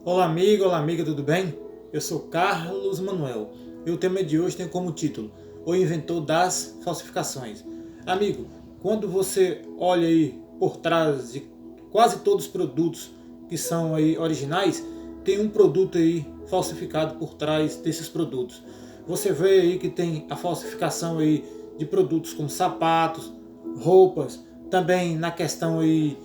Olá amigo, olá amiga, tudo bem? Eu sou Carlos Manuel e o tema de hoje tem como título O Inventor das Falsificações. Amigo, quando você olha aí por trás de quase todos os produtos que são aí originais, tem um produto aí falsificado por trás desses produtos. Você vê aí que tem a falsificação aí de produtos como sapatos, roupas, também na questão aí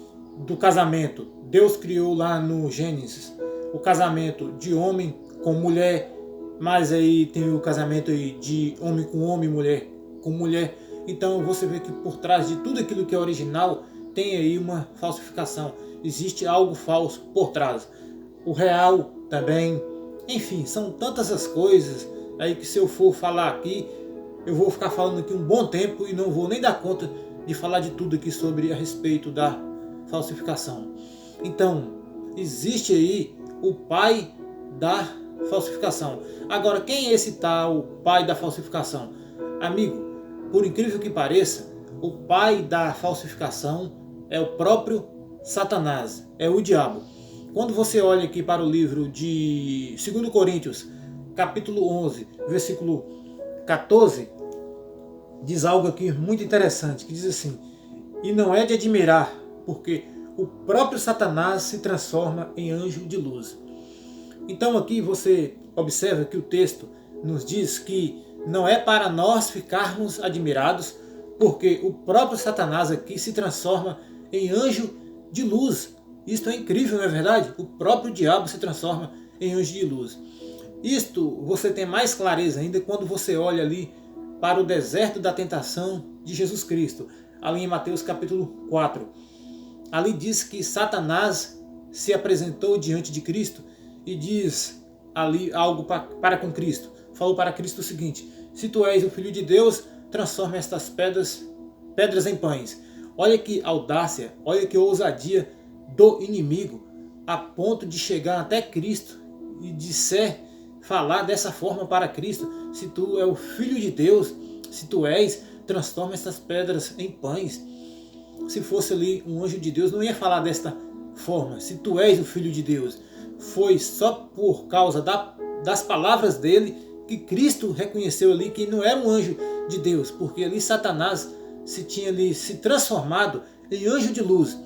do casamento. Deus criou lá no Gênesis o casamento de homem com mulher, mas aí tem o casamento aí de homem com homem, mulher com mulher. Então você vê que por trás de tudo aquilo que é original tem aí uma falsificação. Existe algo falso por trás. O real também. Enfim, são tantas as coisas aí que se eu for falar aqui, eu vou ficar falando aqui um bom tempo e não vou nem dar conta de falar de tudo aqui sobre a respeito da falsificação. Então, existe aí o pai da falsificação. Agora, quem é esse tal pai da falsificação? Amigo, por incrível que pareça, o pai da falsificação é o próprio Satanás, é o diabo. Quando você olha aqui para o livro de 2 Coríntios, capítulo 11, versículo 14, diz algo aqui muito interessante, que diz assim: e não é de admirar, porque o próprio Satanás se transforma em anjo de luz. Então aqui você observa que o texto nos diz que não é para nós ficarmos admirados, porque o próprio Satanás aqui se transforma em anjo de luz. Isto é incrível, não é verdade? O próprio diabo se transforma em anjo de luz. Isto você tem mais clareza ainda quando você olha ali para o deserto da tentação de Jesus Cristo, ali em Mateus capítulo 4. Ali diz que Satanás se apresentou diante de Cristo e diz ali algo para com Cristo. Falou para Cristo o seguinte: se tu és o Filho de Deus, transforma estas pedras em pães. Olha que audácia, olha que ousadia do inimigo, a ponto de chegar até Cristo e disser, falar dessa forma para Cristo: se tu é o Filho de Deus, se tu és, transforma estas pedras em pães. Se fosse ali um anjo de Deus, não ia falar desta forma: se tu és o Filho de Deus. Foi só por causa das palavras dele que Cristo reconheceu ali que não era um anjo de Deus, porque ali Satanás se tinha ali se transformado em anjo de luz.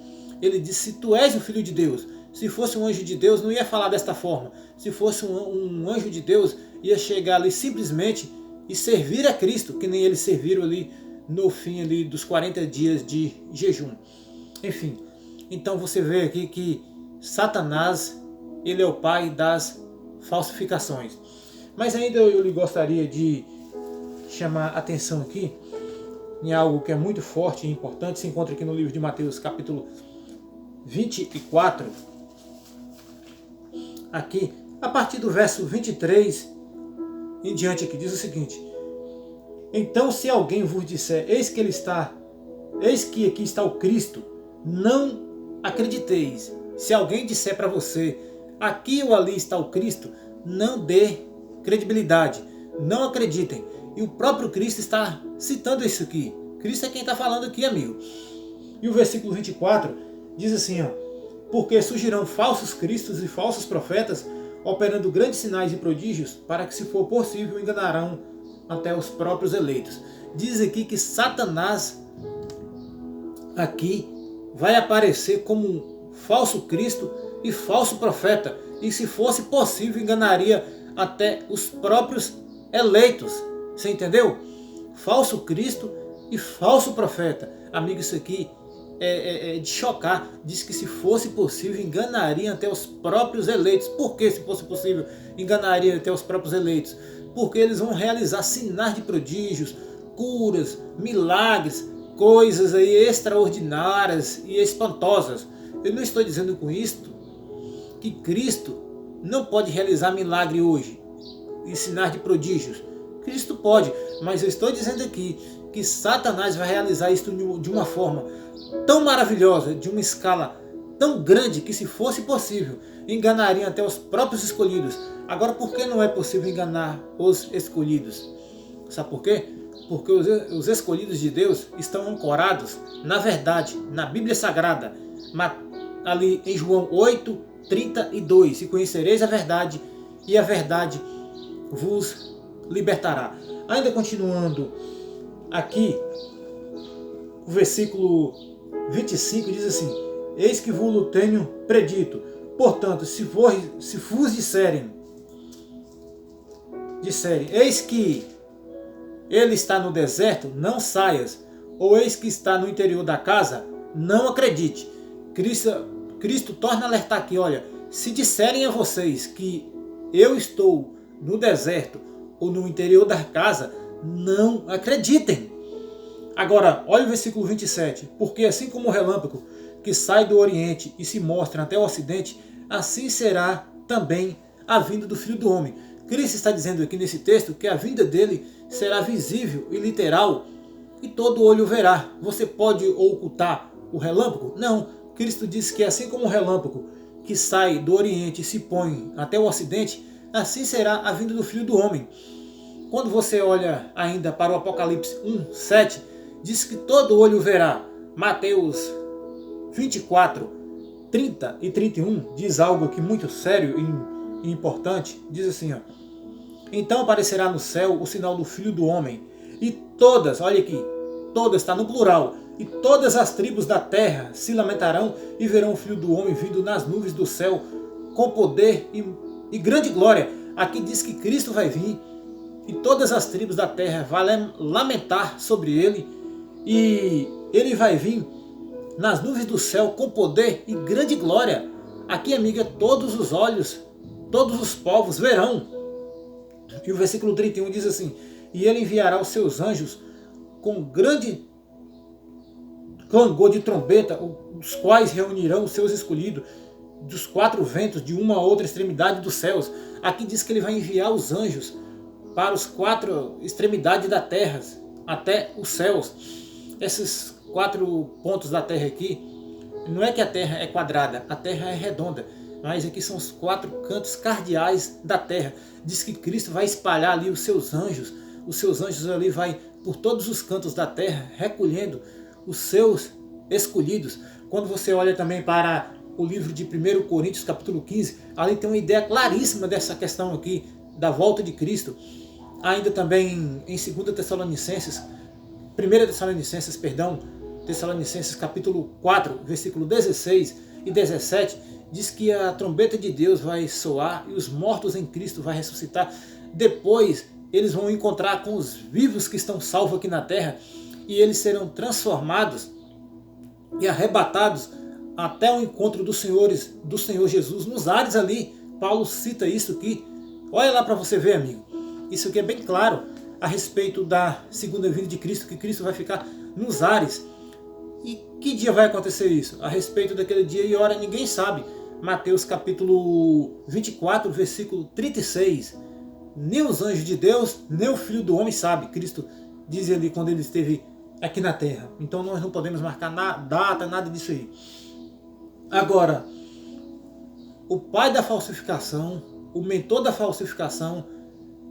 Ele disse: se tu és o Filho de Deus. Se fosse um anjo de Deus, não ia falar desta forma. Se fosse um anjo de Deus, ia chegar ali simplesmente e servir a Cristo, que nem eles serviram ali no fim ali dos 40 dias de jejum. Enfim, então você vê aqui que Satanás, ele é o pai das falsificações. Mas ainda eu lhe gostaria de chamar a atenção aqui em algo que é muito forte e importante. Se encontra aqui no livro de Mateus capítulo 24, aqui a partir do verso 23 em diante, aqui diz o seguinte: então se alguém vos disser, eis que aqui está o Cristo, não acrediteis. Se alguém disser para você, aqui ou ali está o Cristo, não dê credibilidade, não acreditem. E o próprio Cristo está citando isso aqui. Cristo é quem está falando aqui, amigo. E o versículo 24 diz assim, ó: porque surgirão falsos cristos e falsos profetas, operando grandes sinais e prodígios, para que, se for possível, enganarão até os próprios eleitos. Diz aqui que Satanás aqui vai aparecer como um falso Cristo e falso profeta, e se fosse possível enganaria até os próprios eleitos. Você entendeu? Falso Cristo e falso profeta. Amigo, isso aqui é de chocar. Diz que se fosse possível enganaria até os próprios eleitos. Por que se fosse possível enganaria até os próprios eleitos? Porque eles vão realizar sinais de prodígios, curas, milagres, coisas aí extraordinárias e espantosas. Eu não estou dizendo com isto que Cristo não pode realizar milagre hoje e sinais de prodígios. Cristo pode, mas eu estou dizendo aqui que Satanás vai realizar isso de uma forma tão maravilhosa, de uma escala tão grande, que, se fosse possível, enganaria até os próprios escolhidos. Agora, por que não é possível enganar os escolhidos? Sabe por quê? Porque os escolhidos de Deus estão ancorados na verdade, na Bíblia Sagrada, ali em João 8, 32. E conhecereis a verdade, e a verdade vos libertará. Ainda continuando aqui, o versículo 25 diz assim: eis que vos tenho predito, portanto, se vos disserem, eis que ele está no deserto, não saias, ou eis que está no interior da casa, não acredite. Cristo torna a alertar aqui, olha, se disserem a vocês que eu estou no deserto ou no interior da casa, não acreditem. Agora, olha o versículo 27. Porque assim como o relâmpago que sai do Oriente e se mostra até o Ocidente, assim será também a vinda do Filho do Homem. Cristo está dizendo aqui nesse texto que a vinda dele será visível e literal, e todo olho verá. Você pode ocultar o relâmpago? Não. Cristo diz que assim como o relâmpago que sai do Oriente e se põe até o Ocidente, assim será a vinda do Filho do Homem. Quando você olha ainda para o Apocalipse 1:7, diz que todo olho verá. Mateus 24, 30 e 31 diz algo aqui muito sério e importante. Diz assim, ó: então aparecerá no céu o sinal do Filho do Homem, e todas, olha aqui, todas está no plural, e todas as tribos da terra se lamentarão e verão o Filho do Homem vindo nas nuvens do céu com poder e grande glória. Aqui diz que Cristo vai vir e todas as tribos da terra vão lamentar sobre ele, e ele vai vir nas nuvens do céu com poder e grande glória. Aqui, amiga, todos os olhos, todos os povos verão. E o versículo 31 diz assim: e ele enviará os seus anjos com grande clangor de trombeta, os quais reunirão os seus escolhidos dos quatro ventos, de uma a outra extremidade dos céus. Aqui diz que ele vai enviar os anjos para as quatro extremidades da terra, até os céus. Esses 4 pontos da terra aqui, não é que a terra é quadrada, a terra é redonda, mas aqui são os 4 cantos cardeais da terra. Diz que Cristo vai espalhar ali os seus anjos ali vai por todos os cantos da terra, recolhendo os seus escolhidos. Quando você olha também para o livro de 1 Coríntios capítulo 15, ali tem uma ideia claríssima dessa questão aqui, da volta de Cristo. Ainda também em 2 Tessalonicenses, 1 Tessalonicenses capítulo 4, versículo 16 e 17, diz que a trombeta de Deus vai soar e os mortos em Cristo vai ressuscitar. Depois eles vão encontrar com os vivos que estão salvos aqui na terra, e eles serão transformados e arrebatados até o encontro do Senhor Jesus nos ares ali. Paulo cita isso aqui. Olha lá para você ver, amigo. Isso aqui é bem claro a respeito da segunda vinda de Cristo, que Cristo vai ficar nos ares. E que dia vai acontecer isso? A respeito daquele dia e hora ninguém sabe. Mateus capítulo 24, versículo 36. Nem os anjos de Deus, nem o Filho do Homem sabe. Cristo diz ali quando ele esteve aqui na terra. Então nós não podemos marcar data, nada disso aí. Agora, o pai da falsificação, o mentor da falsificação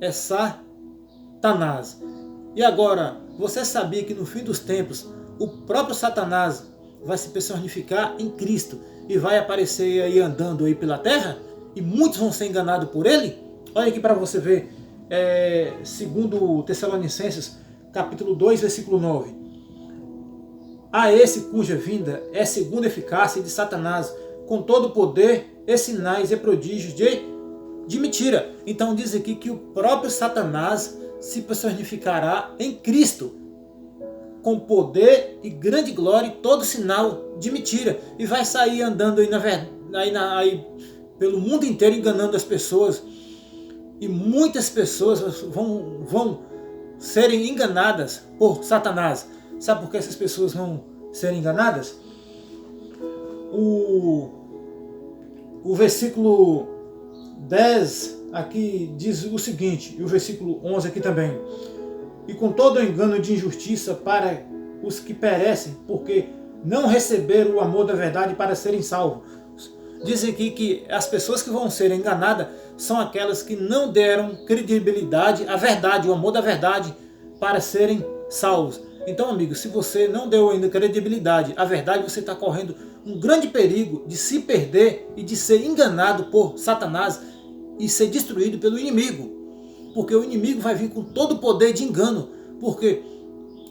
é Satanás. E agora, você sabia que no fim dos tempos, o próprio Satanás vai se personificar em Cristo e vai aparecer aí andando aí pela terra? E muitos vão ser enganados por ele? Olha aqui para você ver, segundo Tessalonicenses, capítulo 2, versículo 9. A esse cuja vinda é segundo a eficácia de Satanás, com todo o poder e sinais e prodígios de mentira. Então diz aqui que o próprio Satanás se personificará em Cristo, com poder e grande glória e todo sinal de mentira. E vai sair andando aí pelo mundo inteiro enganando as pessoas. E muitas pessoas vão serem enganadas por Satanás. Sabe por que essas pessoas vão ser enganadas? O versículo 10 aqui diz o seguinte, e o versículo 11 aqui também: e com todo o engano de injustiça para os que perecem, porque não receberam o amor da verdade para serem salvos. Diz aqui que as pessoas que vão ser enganadas são aquelas que não deram credibilidade à verdade, o amor da verdade, para serem salvos. Então, amigo, se você não deu ainda credibilidade à verdade, você está correndo um grande perigo de se perder e de ser enganado por Satanás e ser destruído pelo inimigo. Porque o inimigo vai vir com todo o poder de engano, porque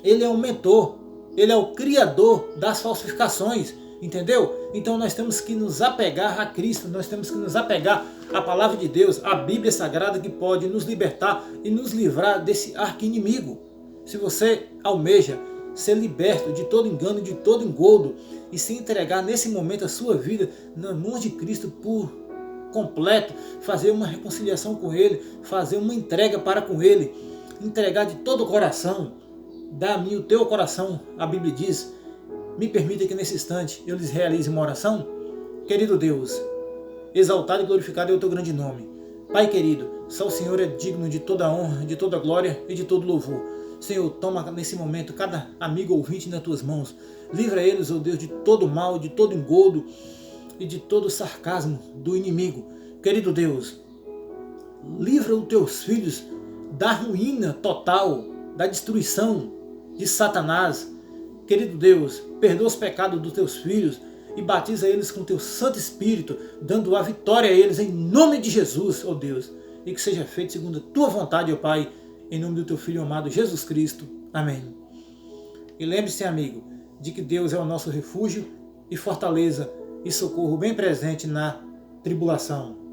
ele é o mentor, ele é o criador das falsificações, entendeu? Então nós temos que nos apegar a Cristo, nós temos que nos apegar à palavra de Deus, à Bíblia Sagrada, que pode nos libertar e nos livrar desse arqui-inimigo. Se você almeja ser liberto de todo engano, de todo engodo, e se entregar nesse momento a sua vida nas mãos de Cristo por completo, fazer uma reconciliação com Ele, fazer uma entrega para com Ele, entregar de todo o coração, dá-me o teu coração, a Bíblia diz. Me permita que nesse instante eu lhes realize uma oração. Querido Deus, exaltado e glorificado é o teu grande nome. Pai querido, só o Senhor é digno de toda honra, de toda glória e de todo louvor. Senhor, toma nesse momento cada amigo ouvinte nas tuas mãos. Livra eles, ó Deus, de todo mal, de todo engodo e de todo sarcasmo do inimigo. Querido Deus, livra os teus filhos da ruína total, da destruição de Satanás. Querido Deus, perdoa os pecados dos teus filhos e batiza eles com teu Santo Espírito, dando a vitória a eles em nome de Jesus, ó Deus. E que seja feito segundo a tua vontade, ó Pai, em nome do teu Filho amado Jesus Cristo. Amém. E lembre-se, amigo, de que Deus é o nosso refúgio e fortaleza e socorro bem presente na tribulação.